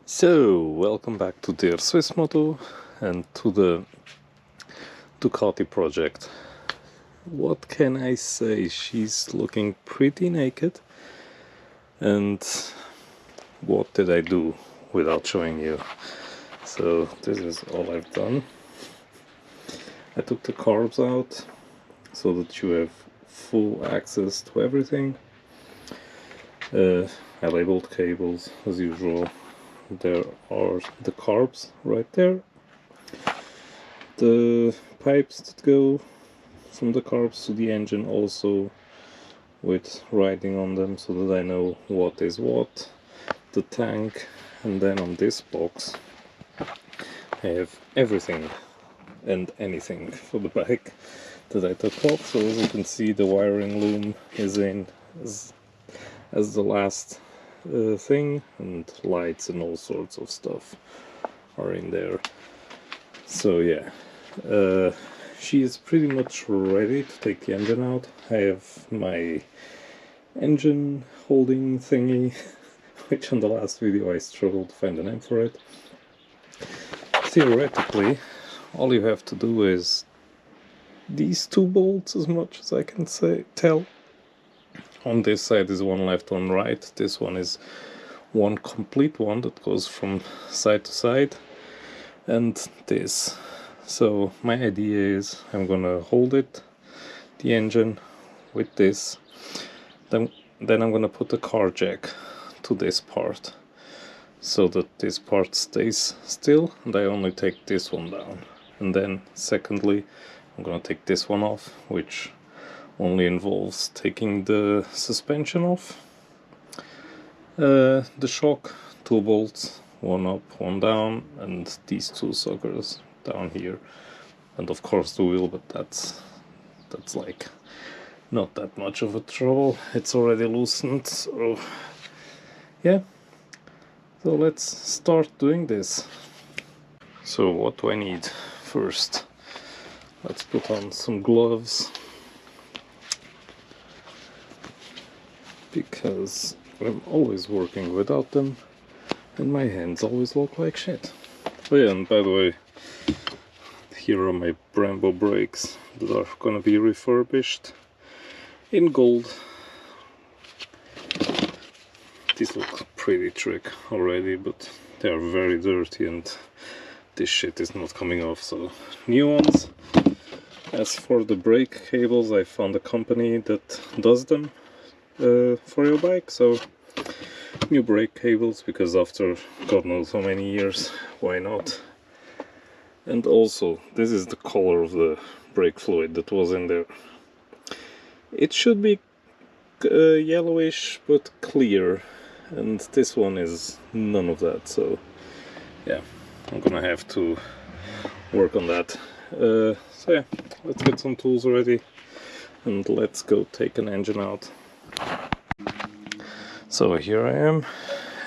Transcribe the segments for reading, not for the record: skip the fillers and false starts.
So, welcome back to DrSwiss Moto and to the Ducati project. What can I say? She's looking pretty naked. And what did I do without showing you? So, this is all I've done. I took the carbs out so that you have full access to everything. I labeled cables as usual. There are the carbs right there, the pipes that go from the carbs to the engine also with writing on them so that I know what is what, the tank, and then on this box I have everything and anything for the bike that I took off. So as you can see, the wiring loom is in as the last thing, and lights and all sorts of stuff are in there. So yeah, she is pretty much ready to take the engine out. I have my engine holding thingy which on the last video I struggled to find a name for it. Theoretically, all you have to do is these two bolts, as much as I can tell. On this side is one left, one right. This one is one complete one that goes from side to side, and this. So my idea is I'm gonna hold the engine with this. Then I'm gonna put a car jack to this part so that this part stays still, and I only take this one down. And then secondly, I'm gonna take this one off, which only involves taking the suspension off, the shock, 2 bolts, one up, one down, and these 2 suckers down here, and of course the wheel, but that's like not that much of a trouble. It's already loosened, so yeah. So let's start doing this. So what do I need first? Let's put on some gloves, because I'm always working without them and my hands always look like shit. Oh yeah, and by the way, here are my Brembo brakes that are gonna be refurbished in gold. These look pretty trick already, but they are very dirty and this shit is not coming off, so new ones. As for the brake cables, I found a company that does them for your bike, so new brake cables, because after God knows how many years, why not? And also, this is the color of the brake fluid that was in there. It should be yellowish but clear, and this one is none of that, so yeah, I'm gonna have to work on that. So yeah, let's get some tools ready and let's go take an engine out. So here I am,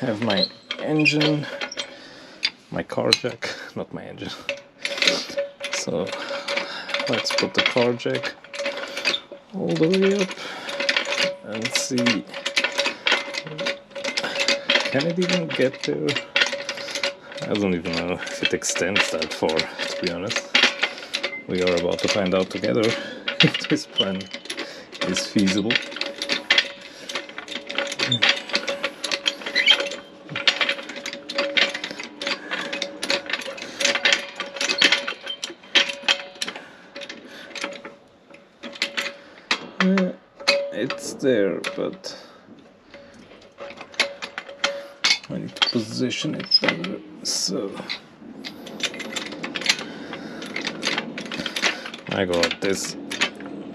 I have my engine, my car jack, not my engine. So let's put the car jack all the way up and see, can it even get there? I don't even know if it extends that far, to be honest. We are about to find out together if this plan is feasible. It's there, but I need to position it better. So, my god,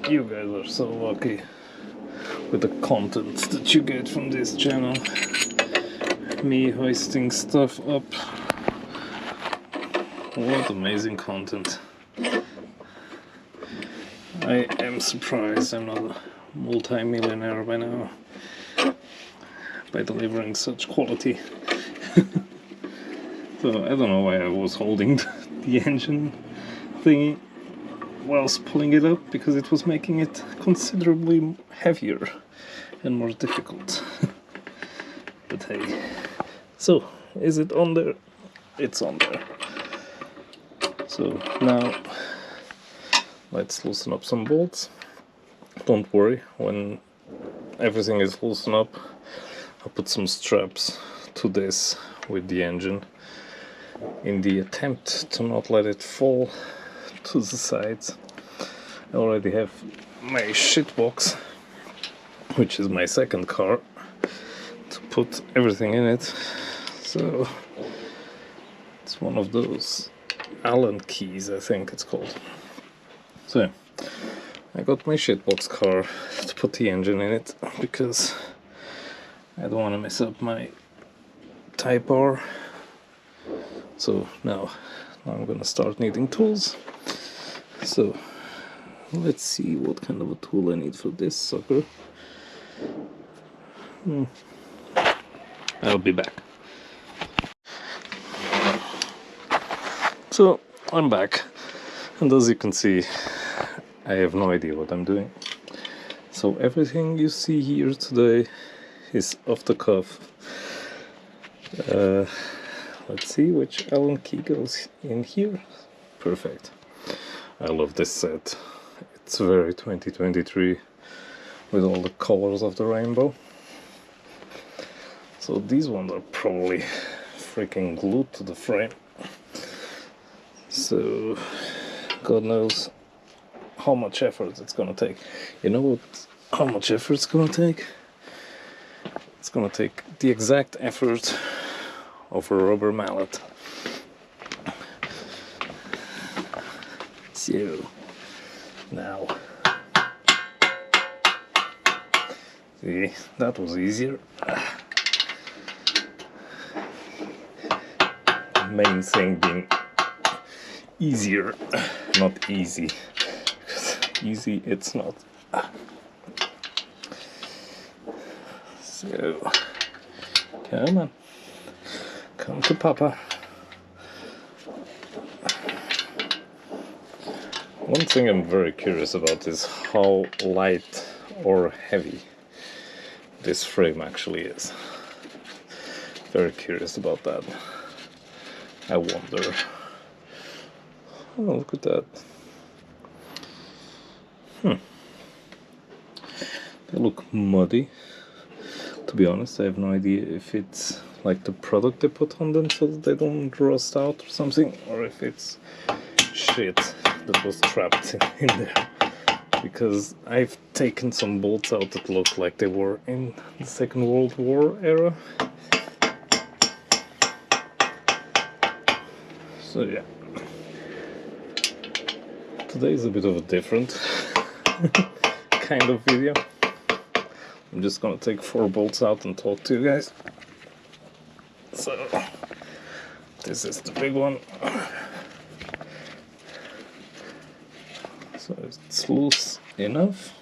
you guys are so lucky with the content that you get from this channel. Me hoisting stuff up. What amazing content. I am surprised I'm not a multi-millionaire by now by delivering such quality. So I don't know why I was holding the engine thingy whilst pulling it up, because it was making it considerably heavier and more difficult. But hey, so Is it on there? It's on there. So now let's loosen up some bolts. Don't worry, when everything is loosened up, I'll put some straps to this with the engine in the attempt to not let it fall to the sides. I already have my shit box, which is my second car, to put everything in it. So it's one of those Allen keys, I think it's called. So I got my shitbox car to put the engine in it because I don't want to mess up my Type R. So now I'm gonna start needing tools. So let's see what kind of a tool I need for this sucker. I'll be back. So I'm back, and as you can see, I have no idea what I'm doing. So everything you see here today is off the cuff. Let's see which Allen key goes in here. Perfect. I love this set. It's very 2023 with all the colors of the rainbow. So these ones are probably freaking glued to the frame. So God knows how much effort it's gonna take. You know what? How much effort it's gonna take? It's gonna take the exact effort of a rubber mallet. So now, see, that was easier. The main thing being easier, not easy. Easy it's not. So come on, come to Papa. One thing I'm very curious about is how light or heavy this frame actually is. Very curious about that. I wonder. Oh, look at that. They look muddy. To be honest, I have no idea if it's like the product they put on them so that they don't rust out or something, or if it's shit that was trapped in there. Because I've taken some bolts out that look like they were in the Second World War era. So yeah. Today is a bit of a different kind of video. I'm just gonna take 4 bolts out and talk to you guys. So this is the big one. So it's loose enough.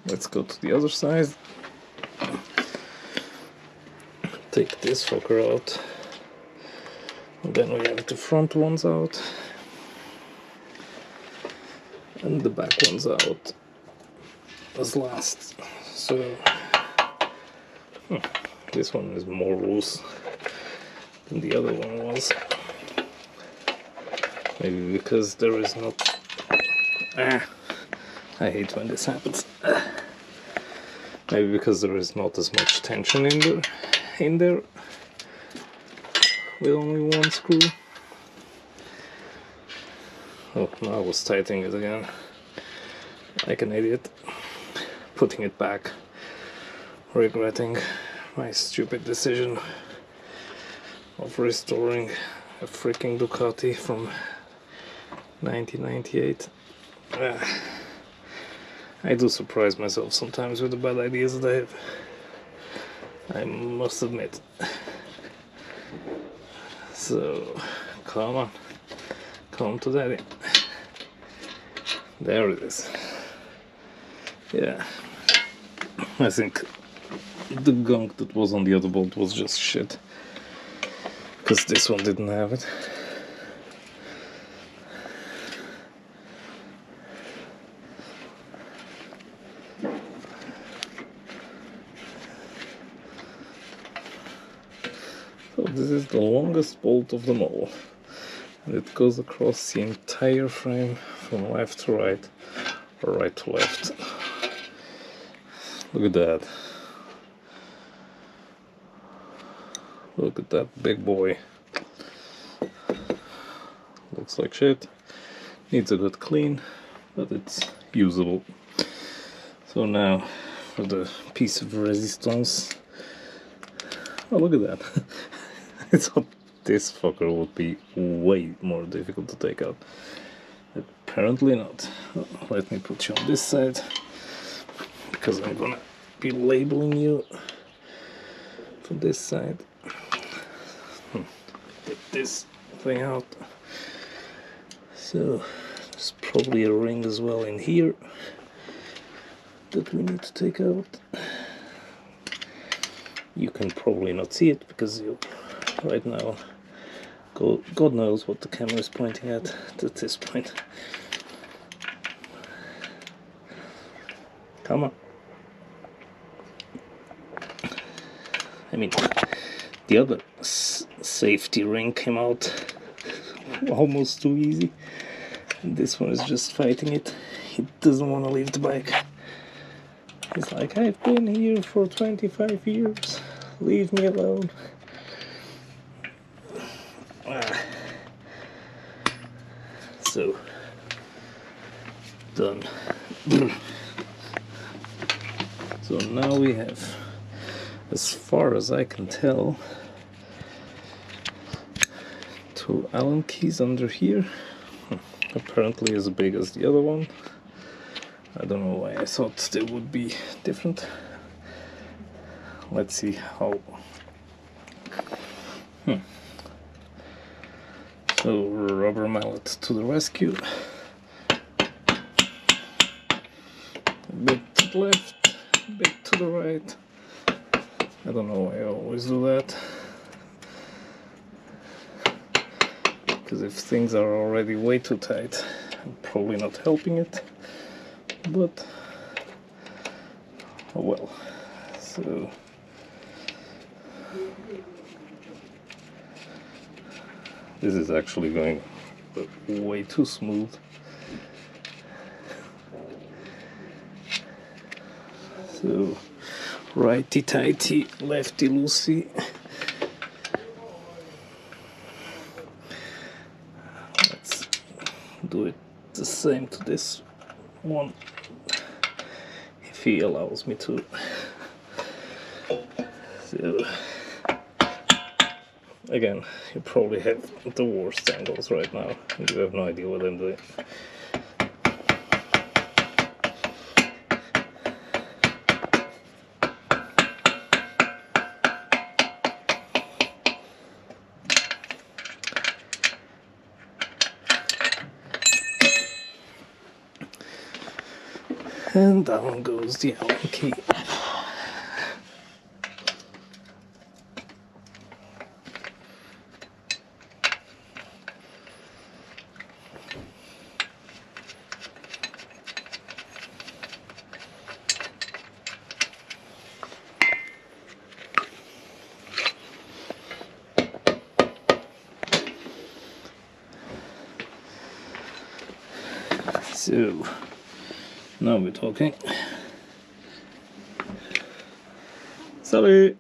Let's go to the other side. Take this fucker out. And then we have the front ones out. And the back ones out as last. So this one is more loose than the other one was. Maybe because there is not... I hate when this happens. Maybe because there is not as much tension in there with only one screw. Oh, now I was tightening it again like an idiot, putting it back, regretting my stupid decision of restoring a freaking Ducati from 1998. I do surprise myself sometimes with the bad ideas that I have, I must admit. So, come on, come to daddy. There it is. Yeah, I think the gunk that was on the other bolt was just shit, because this one didn't have it. So this this is the longest bolt of them all. And it goes across the entire frame from left to right, or right to left. Look at that. Look at that big boy. Looks like shit. Needs a good clean, but it's usable. So now for the piece of resistance. Oh, look at that. I thought this fucker would be way more difficult to take out. Apparently not. Let me put you on this side, because I'm gonna be labeling you from this side. Get this thing out. So there's probably a ring as well in here that we need to take out. You can probably not see it because you right now, God knows what the camera is pointing at this point. Come on. I mean, the other safety ring came out almost too easy. And this one is just fighting it. He doesn't want to leave the bike. He's like, I've been here for 25 years. Leave me alone. So, done. So now we have, as far as I can tell, 2 Allen keys under here. Apparently as big as the other one. I don't know why I thought they would be different. Let's see how. So rubber mallet to the rescue. A bit to the left, a bit to the right. I don't know why I always do that. Because if things are already way too tight, I'm probably not helping it. But oh well. So this is actually going way too smooth. So righty tighty, lefty loosey. Let's do it the same to this one, if he allows me to. So again, you probably have the worst angles right now. You have no idea what I'm doing. And down goes the Allen key. So now we're talking. Salut!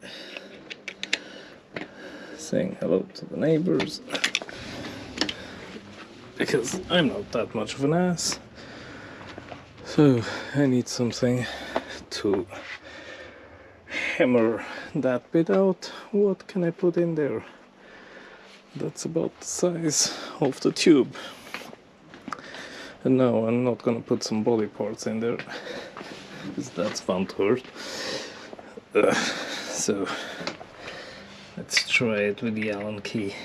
Saying hello to the neighbors. Because I'm not that much of an ass. So I need something to hammer that bit out. What can I put in there? That's about the size of the tube. And no, I'm not gonna put some body parts in there, because that's fun to hurt. So let's try it with the Allen key.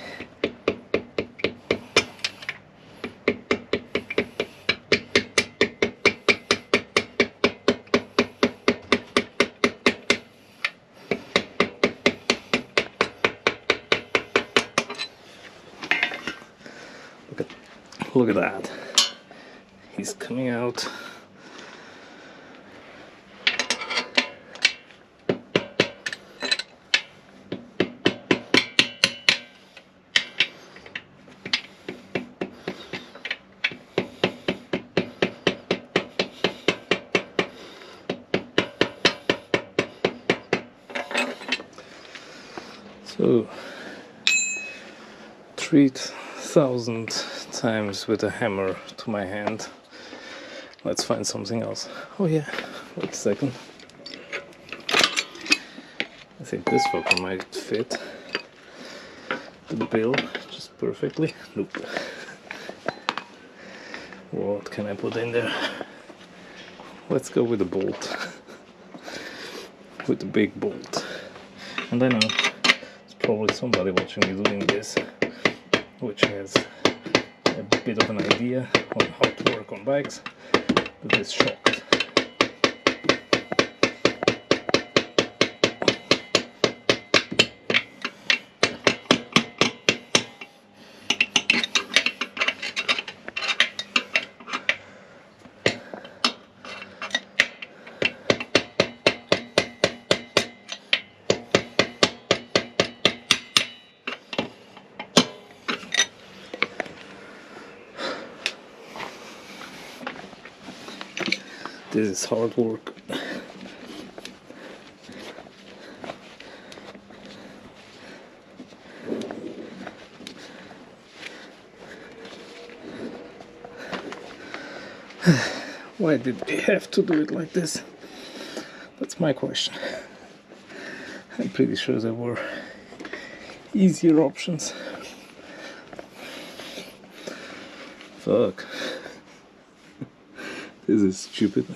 Look at that. He's coming out. 3,000 times with a hammer to my hand. Let's find something else. Oh yeah, wait a second. I think this fucker might fit the bill just perfectly. Nope. What can I put in there? Let's go with the bolt. With the big bolt. And I know there's probably somebody watching me doing this which has a bit of an idea on how to work on bikes, but is shocked. This is hard work. Why did we have to do it like this? That's my question. I'm pretty sure there were easier options. Fuck. This is stupid.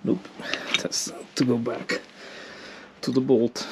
Nope. It has to go back to the bolt.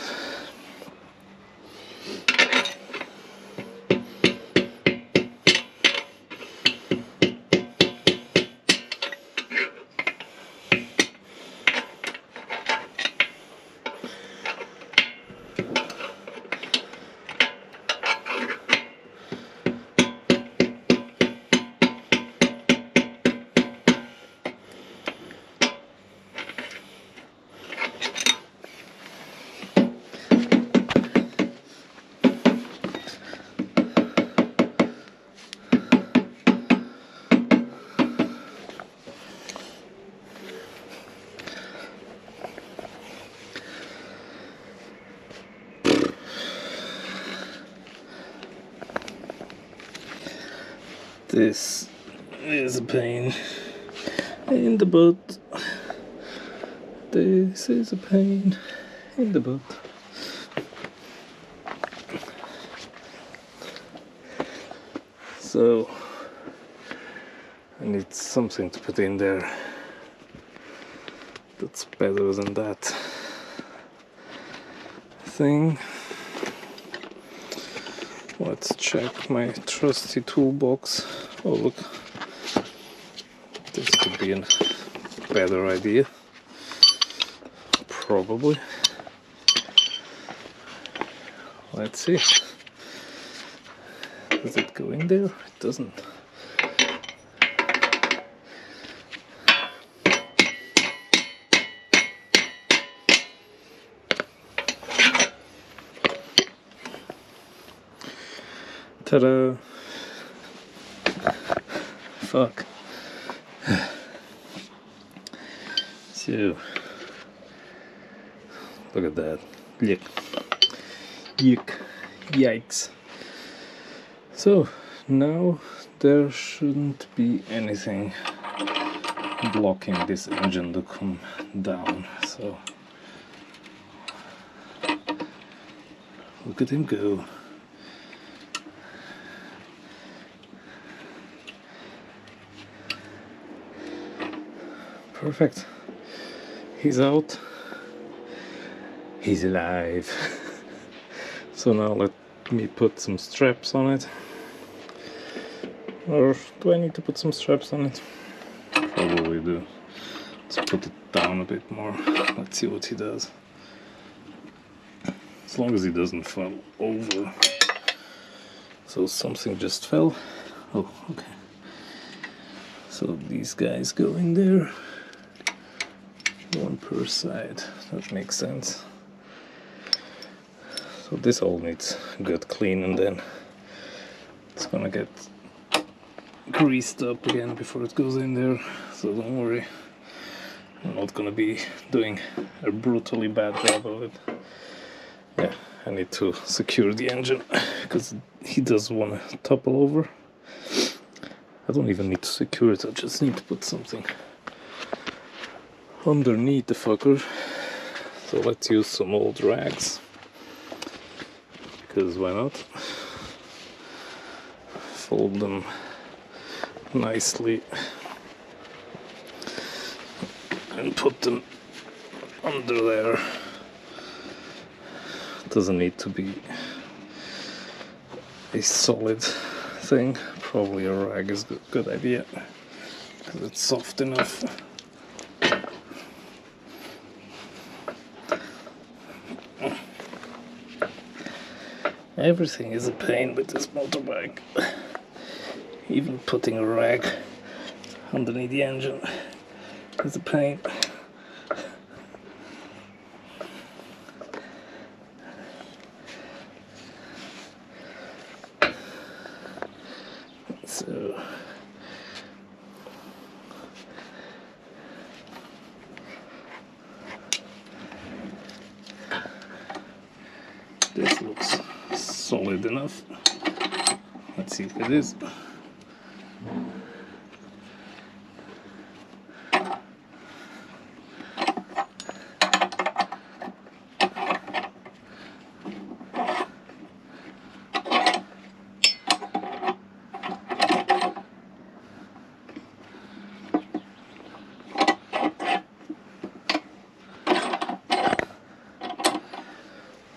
This is a pain in the butt. This is a pain in the butt. So I need something to put in there that's better than that thing. Let's check my trusty toolbox. Oh look, this could be a better idea. Probably. Let's see. Does it go in there? It doesn't. Ta-da! Fuck. So, look at that. Yuck. Yuck. Yikes. So, now there shouldn't be anything blocking this engine to come down. So, look at him go. Perfect. He's out. He's alive. So now let me put some straps on it. Or do I need to put some straps on it? Probably do. Let's put it down a bit more. Let's see what he does. As long as he doesn't fall over. So something just fell. Oh, okay. So these guys go in there. One per side. That makes sense. So this all needs good clean, and then it's gonna get greased up again before it goes in there. So don't worry, I'm not gonna be doing a brutally bad job of it. Yeah, I need to secure the engine because he does want to topple over. I don't even need to secure it, I just need to put something underneath the fucker. So let's use some old rags, because why not? Fold them nicely and put them under there. Doesn't need to be a solid thing. Probably a rag is a good idea because it's soft enough. Everything is a pain with this motorbike. Even putting a rag underneath the engine is a pain. So this looks solid enough. Let's see if it is.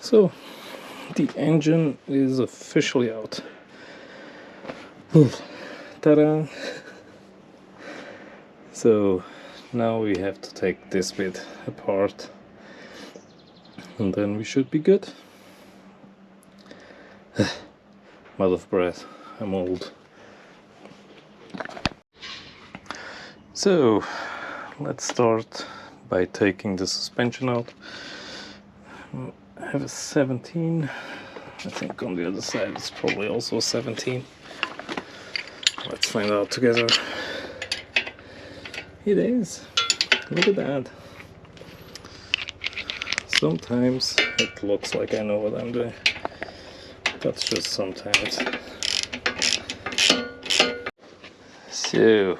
So the engine is officially out. Ta-da! So now we have to take this bit apart and then we should be good. I'm out of breath, I'm old. So let's start by taking the suspension out. I have a 17. I think on the other side it's probably also a 17. Let's find out together. It is. Look at that. Sometimes it looks like I know what I'm doing. That's just sometimes. So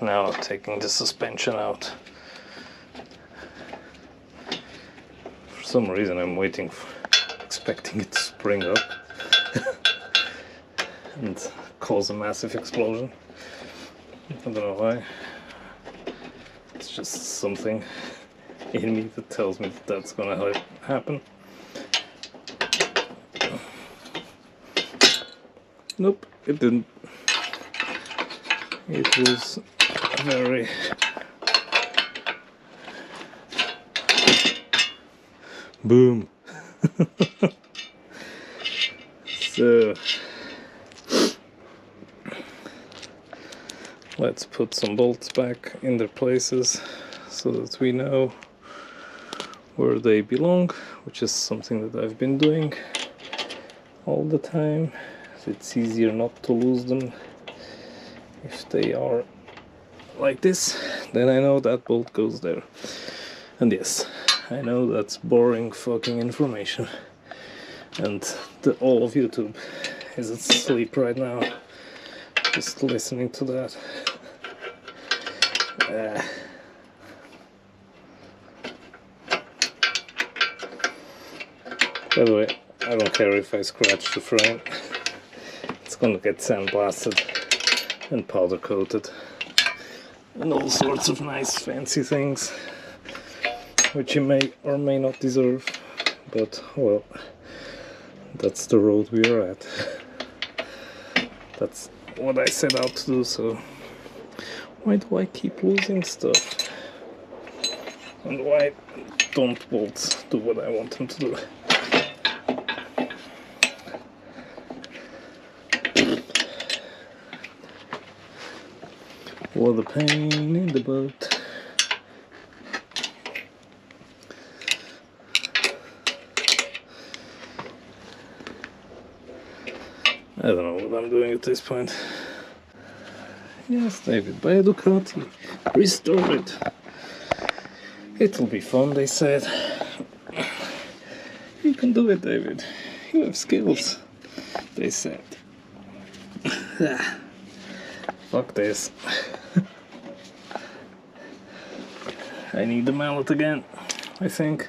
now taking the suspension out. For some reason I'm expecting it to spring up and cause a massive explosion. I don't know why. It's just something in me that tells me that that's gonna happen. Nope, it didn't. It was very boom. So let's put some bolts back in their places so that we know where they belong, which is something that I've been doing all the time. It's easier not to lose them if they are like this. Then I know that bolt goes there. And yes, I know that's boring fucking information, and all of YouTube is asleep right now just listening to that. By the way, I don't care if I scratch the frame. It's gonna get sandblasted and powder coated and all sorts of nice fancy things which you may or may not deserve, but well, that's the road we are at. That's what I set out to do. So why do I keep losing stuff? And why don't bolts do what I want them to do? What a pain in the butt. I don't know what I'm doing at this point. Yes, David, buy a Ducati. Restore it. It'll be fun, they said. You can do it, David. You have skills, they said. Fuck this. I need the mallet again, I think.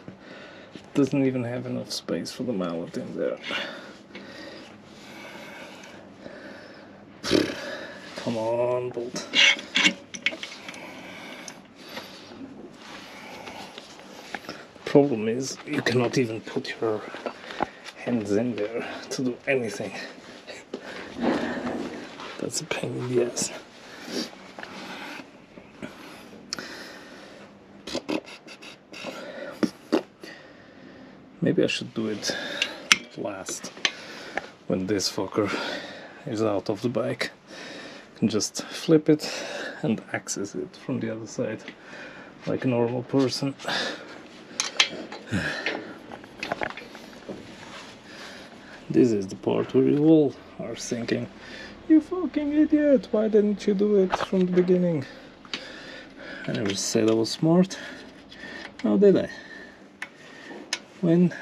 Doesn't even have enough space for the mallet in there. Come on, bolt. Problem is, you cannot even put your hands in there to do anything. That's a pain in the ass. Maybe I should do it last, when this fucker is out of the bike. I can just flip it and access it from the other side like a normal person. This is the part where you all are thinking, you fucking idiot, why didn't you do it from the beginning? I never said I was smart. Now did I? When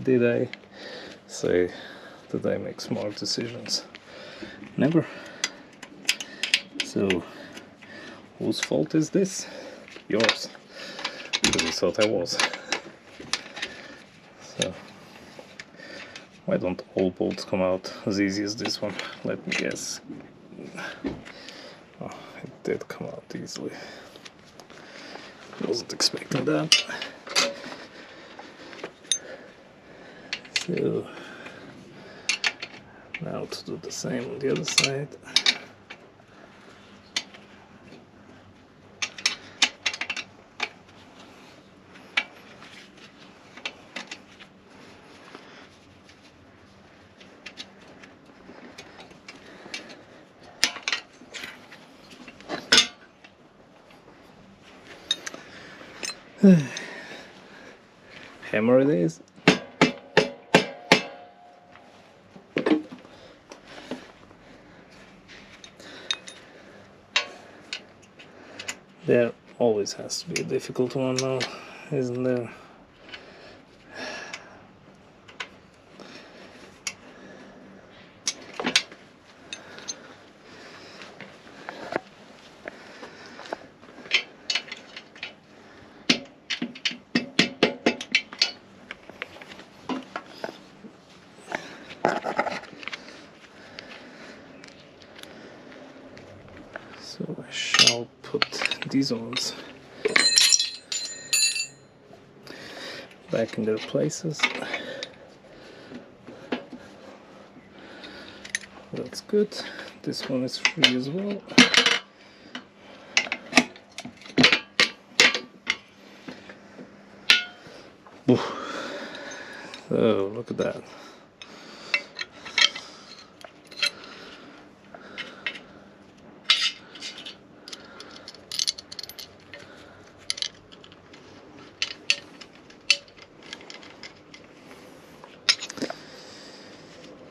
did I say that I make smart decisions? Never. So, whose fault is this? Yours. Because you thought I was. So, why don't all bolts come out as easy as this one? Let me guess. Oh, it did come out easily. Wasn't expecting that. So, now to do the same on the other side. Hammer it is. There always has to be a difficult one now, isn't there? So I shall put these ones back in their places. That's good. This one is free as well. So look at that.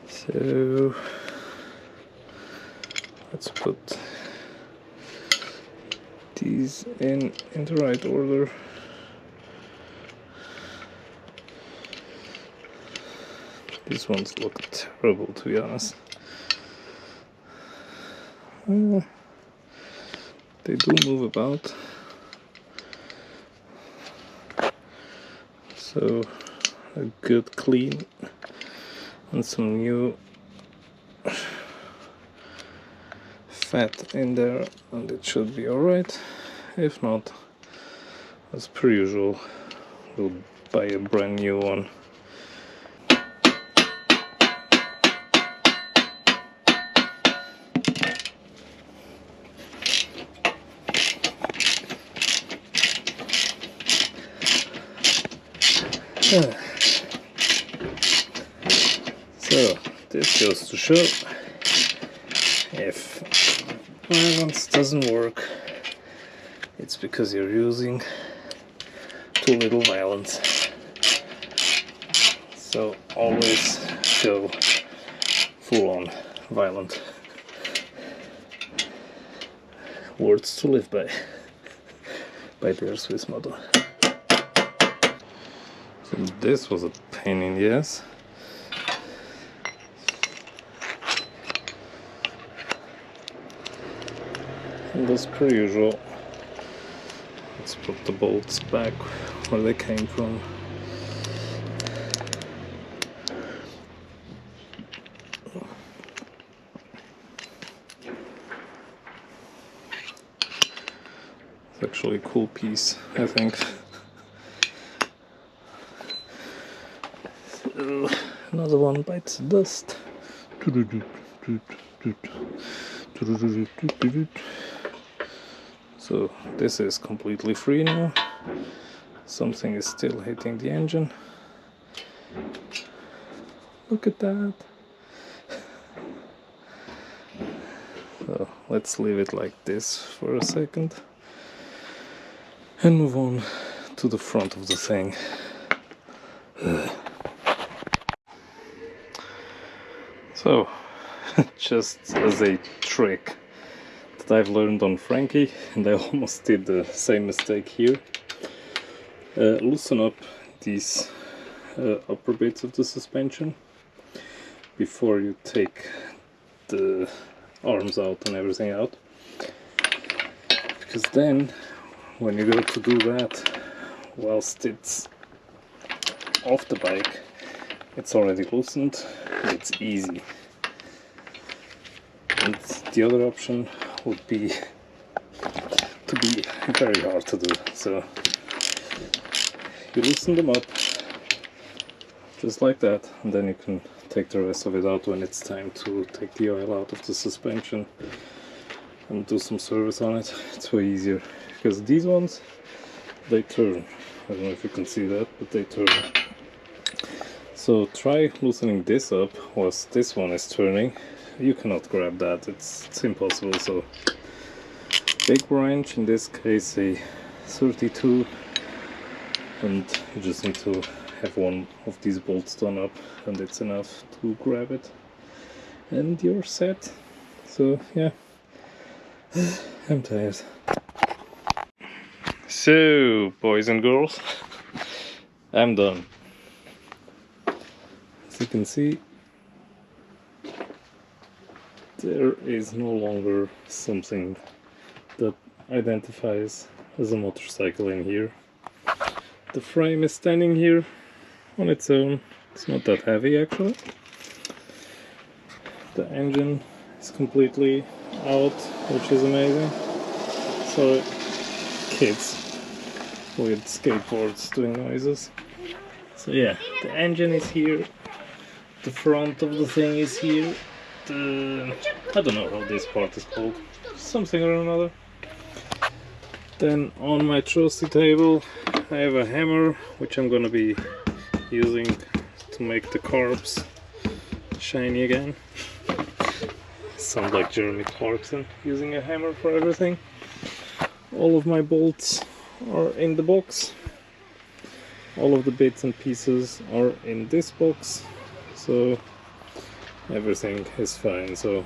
So let's put these in the right order. These ones look terrible, to be honest. They do move about. So a good clean and some new fat in there and it should be alright. If not, as per usual, we'll buy a brand new one. So this goes to show, if balance doesn't work, it's because you're using too little violence. So always go full on violent. Words to live by DrSwiss Moto. So this was a pain in the ass. And as per usual, let's put the bolts back where they came from. It's actually a cool piece, I think. So, another one bites the dust. So this is completely free now. Something is still hitting the engine. Look at that. So let's leave it like this for a second and move on to the front of the thing. So, just as a trick that I've learned on Frankie, and I almost did the same mistake here, loosen up these upper bits of the suspension before you take the arms out and everything out, because then when you go to do that whilst it's off the bike, it's already loosened, it's easy. And the other option would be to be very hard to do. So you loosen them up just like that, and then you can take the rest of it out when it's time to take the oil out of the suspension and do some service on it. It's way easier, because these ones, they turn. I don't know if you can see that, but they turn. So try loosening this up whilst this one is turning. You cannot grab that, it's impossible. So big wrench, in this case a 32, and you just need to have one of these bolts done up and it's enough to grab it and you're set. So yeah, I'm tired. So boys and girls, I'm done. As you can see, there is no longer something that identifies as a motorcycle in here. The frame is standing here on its own. It's not that heavy actually. The engine is completely out, which is amazing. So kids with skateboards doing noises. So yeah, the engine is here. The front of the thing is here. I don't know how this part is called, something or another. Then on my trusty table I have a hammer, which I'm gonna be using to make the carbs shiny again. Sound like Jeremy Clarkson using a hammer for everything. All of my bolts are in the box. All of the bits and pieces are in this box. So everything is fine. So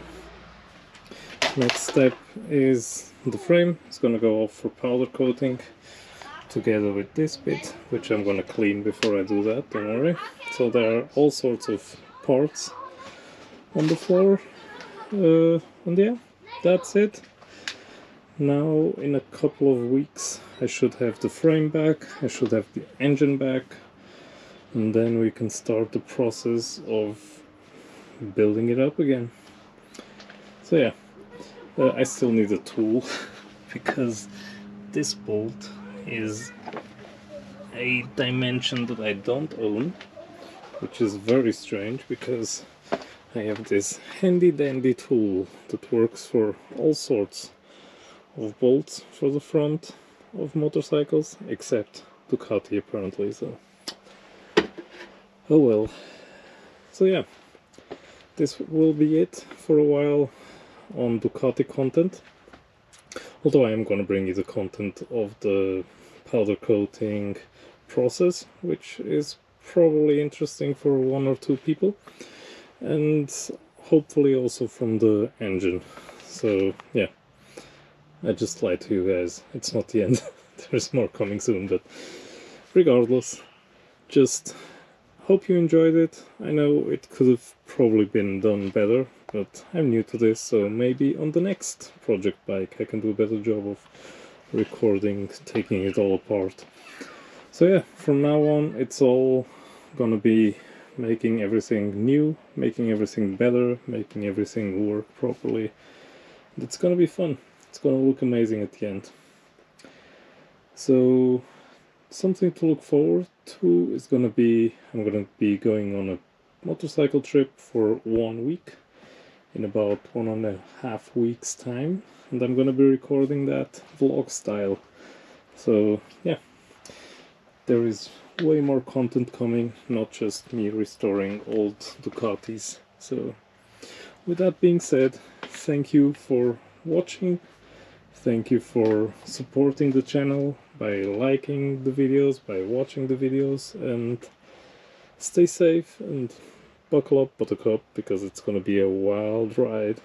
next step is the frame. It's gonna go off for powder coating together with this bit, which I'm gonna clean before I do that, don't worry. So there are all sorts of parts on the floor, and yeah, that's it. Now in a couple of weeks I should have the frame back, I should have the engine back, and then we can start the process of building it up again. So yeah, I still need a tool because this bolt is a dimension that I don't own, which is very strange because I have this handy dandy tool that works for all sorts of bolts for the front of motorcycles, except Ducati apparently, so oh well. So yeah, this will be it for a while on Ducati content, although I am going to bring you the content of the powder coating process, which is probably interesting for one or two people, and hopefully also from the engine. So yeah, I just lied to you guys, it's not the end. There's more coming soon, but regardless, just hope you enjoyed it. I know it could have probably been done better, but I'm new to this, so maybe on the next project bike I can do a better job of recording, taking it all apart. So yeah, from now on it's all gonna be making everything new, making everything better, making everything work properly. It's gonna be fun. It's gonna look amazing at the end. So something to look forward to is gonna be, I'm gonna be going on a motorcycle trip for 1 week in about 1.5 weeks time, and I'm gonna be recording that vlog style. So yeah, there is way more content coming, not just me restoring old Ducatis. So with that being said, thank you for watching. Thank you for supporting the channel by liking the videos, by watching the videos, and stay safe and buckle up, buttercup, because it's gonna be a wild ride.